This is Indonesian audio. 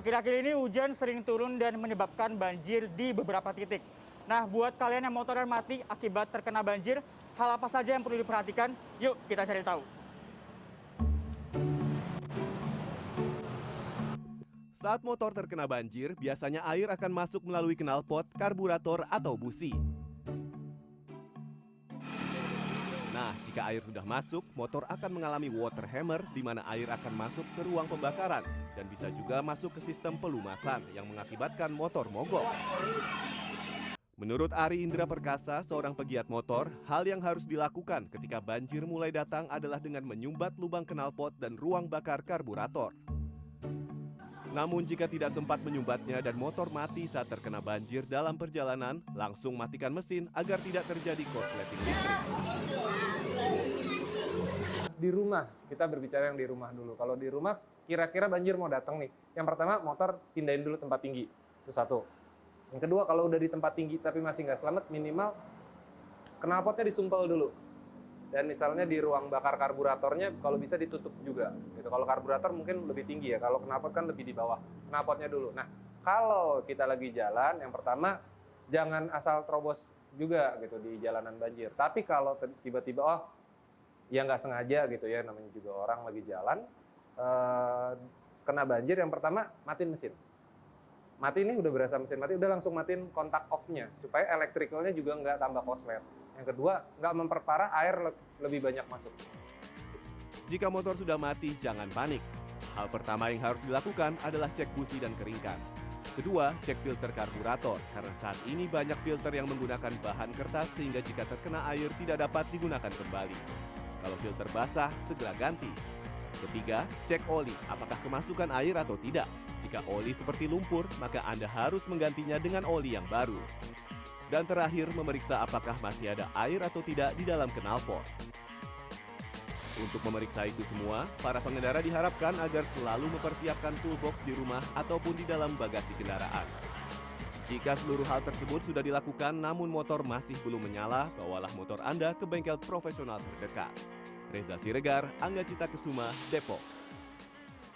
Akhir-akhir ini hujan sering turun dan menyebabkan banjir di beberapa titik. Nah, buat kalian yang motornya mati akibat terkena banjir, hal apa saja yang perlu diperhatikan? Yuk kita cari tahu. Saat motor terkena banjir, biasanya air akan masuk melalui knalpot, karburator, atau busi. Nah, jika air sudah masuk, motor akan mengalami water hammer di mana air akan masuk ke ruang pembakaran dan bisa juga masuk ke sistem pelumasan yang mengakibatkan motor mogok. Menurut Ari Indra Perkasa, seorang pegiat motor, hal yang harus dilakukan ketika banjir mulai datang adalah dengan menyumbat lubang knalpot dan ruang bakar karburator. Namun jika tidak sempat menyumbatnya dan motor mati saat terkena banjir dalam perjalanan, langsung matikan mesin agar tidak terjadi korsleting listrik. Di rumah, kita berbicara yang di rumah dulu. Kalau di rumah, kira-kira banjir mau datang nih. Yang pertama, motor pindahin dulu tempat tinggi. Itu satu. Yang kedua, kalau udah di tempat tinggi tapi masih nggak selamat, minimal knalpotnya disumpel dulu. Dan misalnya di ruang bakar karburatornya, kalau bisa ditutup juga. Gitu. Kalau karburator mungkin lebih tinggi ya, kalau knalpot kan lebih di bawah. Knalpotnya dulu. Nah, kalau kita lagi jalan, yang pertama, jangan asal terobos juga gitu di jalanan banjir. Tapi kalau tiba-tiba, ya nggak sengaja gitu ya, namanya juga orang lagi jalan, kena banjir, yang pertama matiin mesin. Mati ini udah berasa mesin mati, udah langsung matiin kontak off-nya, supaya elektrikalnya juga nggak tambah koslet. Yang kedua, nggak memperparah, air lebih banyak masuk. Jika motor sudah mati, jangan panik. Hal pertama yang harus dilakukan adalah cek busi dan keringkan. Kedua, cek filter karburator, karena saat ini banyak filter yang menggunakan bahan kertas sehingga jika terkena air tidak dapat digunakan kembali. Kalau filter basah, segera ganti. Ketiga, cek oli, apakah kemasukan air atau tidak. Jika oli seperti lumpur, maka Anda harus menggantinya dengan oli yang baru. Dan terakhir, memeriksa apakah masih ada air atau tidak di dalam knalpot. Untuk memeriksa itu semua, para pengendara diharapkan agar selalu mempersiapkan toolbox di rumah ataupun di dalam bagasi kendaraan. Jika seluruh hal tersebut sudah dilakukan namun motor masih belum menyala, bawalah motor Anda ke bengkel profesional terdekat. Reza Siregar, Angga Cita Kesuma, Depok.